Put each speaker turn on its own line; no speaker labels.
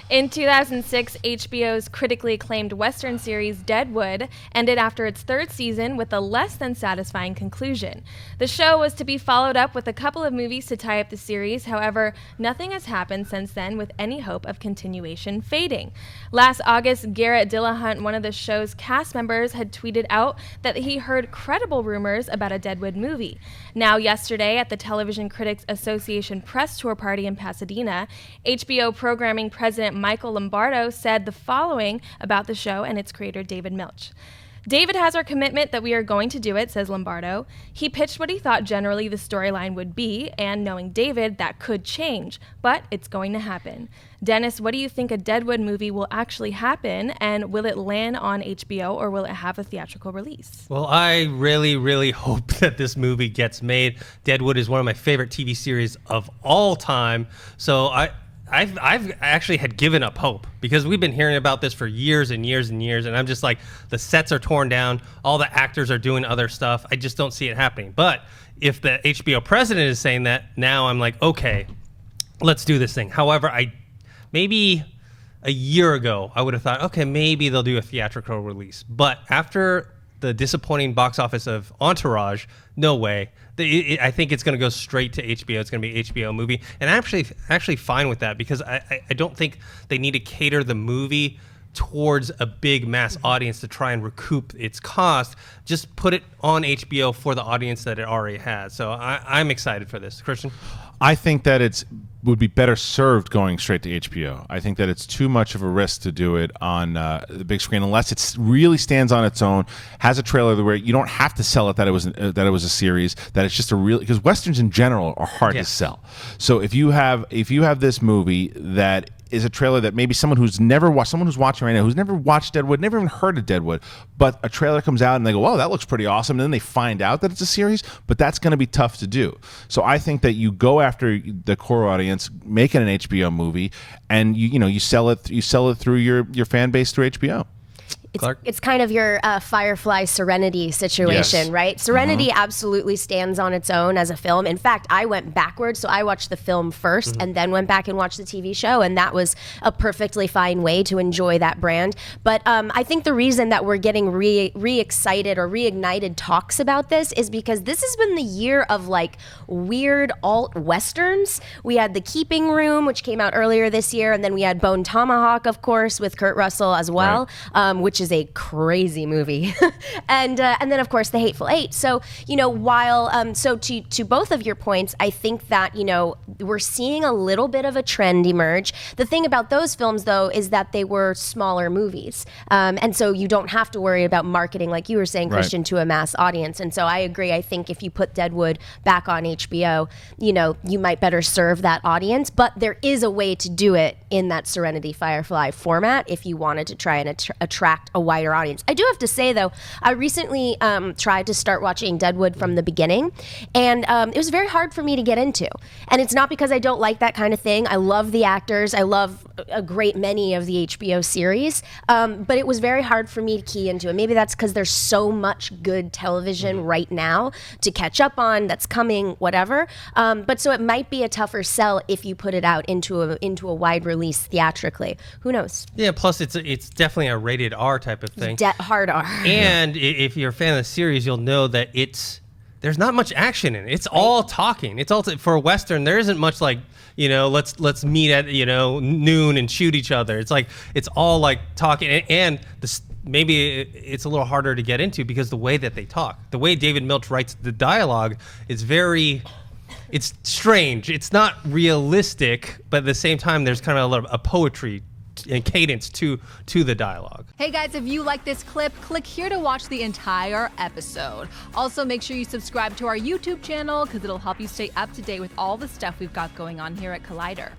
In 2006, HBO's critically acclaimed Western series Deadwood ended after its third season with a less than satisfying conclusion. The show was to be followed up with a couple of movies to tie up the series. However, nothing has happened since then, with any hope of continuation fading. Last August, Garret Dillahunt, one of the show's cast members, had tweeted out that he heard credible rumors about a Deadwood movie. Now, yesterday, at the Television Critics Association press tour party in Pasadena, HBO programming president Michael Lombardo said the following about the show and its creator, David Milch. "David has our commitment that we are going to do it," says Lombardo. "He pitched what he thought generally the storyline would be, and knowing David, that could change, but it's going to happen." Dennis, what do you think a Deadwood movie will actually happen, and will it land on HBO or will it have a theatrical release?
Well, I really, really hope that this movie gets made. Deadwood is one of my favorite TV series of all time, so I've actually had given up hope because we've been hearing about this for years and years and years, and I'm just like, the sets are torn down, all the actors are doing other stuff. I just don't see it happening. But if the HBO president is saying that, now I'm like, okay, let's do this thing. However, maybe a year ago, I would have thought, okay, maybe they'll do a theatrical release. But after the disappointing box office of Entourage, no way. I think it's going to go straight to HBO. It's going to be an HBO movie. And I'm actually fine with that because I don't think they need to cater the movie towards a big mass audience to try and recoup its cost. Just put it on HBO for the audience that it already has. So I'm excited for this. Christian?
I think that it would be better served going straight to HBO. I think that it's too much of a risk to do it on the big screen unless it really stands on its own, has a trailer where you don't have to sell it that it was a series, that it's just a real, because westerns in general are hard to sell. So if you have this movie that is a trailer that maybe someone who's watching right now, who's never watched Deadwood, never even heard of Deadwood, but a trailer comes out and they go, "Whoa, that looks pretty awesome," and then they find out that it's a series, but that's going to be tough to do. So I think that you go after the core audience, make it an HBO movie, and you sell it through your fan base through HBO.
It's kind of your Firefly Serenity situation,
yes.
right? Serenity absolutely stands on its own as a film. In fact, I went backwards, so I watched the film first and then went back and watched the TV show, and that was a perfectly fine way to enjoy that brand. But I think the reason that we're getting re-excited or reignited talks about this is because this has been the year of like weird alt-westerns. We had The Keeping Room, which came out earlier this year, and then we had Bone Tomahawk, of course, with Kurt Russell as well, which is a crazy movie. and then of course The Hateful Eight. So, while so to both of your points, I think that, we're seeing a little bit of a trend emerge. The thing about those films though is that they were smaller movies. And so you don't have to worry about marketing, like you were saying, Christian, to a mass audience. And so I agree. I think if you put Deadwood back on HBO, you might better serve that audience, but there is a way to do it in that Serenity Firefly format if you wanted to try and attract a wider audience. I do have to say though, I recently tried to start watching Deadwood from the beginning, and it was very hard for me to get into. And it's not because I don't like that kind of thing. I love the actors. I love a great many of the HBO series, but it was very hard for me to key into it. Maybe that's because there's so much good television right now to catch up on that's coming, whatever. But so it might be a tougher sell if you put it out into a wide release theatrically. Who knows?
Yeah, plus it's definitely a rated R type of thing.
Hard R.
And if you're a fan of the series, you'll know that there's not much action in it. It's all talking. It's all for a Western. There isn't much like, let's meet at, noon and shoot each other. It's like, it's all like talking. And maybe it's a little harder to get into because the way that they talk, the way David Milch writes the dialogue is it's strange. It's not realistic, but at the same time, there's kind of a poetry and cadence to the dialogue.
Hey guys, if you like this clip, click here to watch the entire episode. Also, make sure you subscribe to our YouTube channel because it'll help you stay up to date with all the stuff we've got going on here at Collider.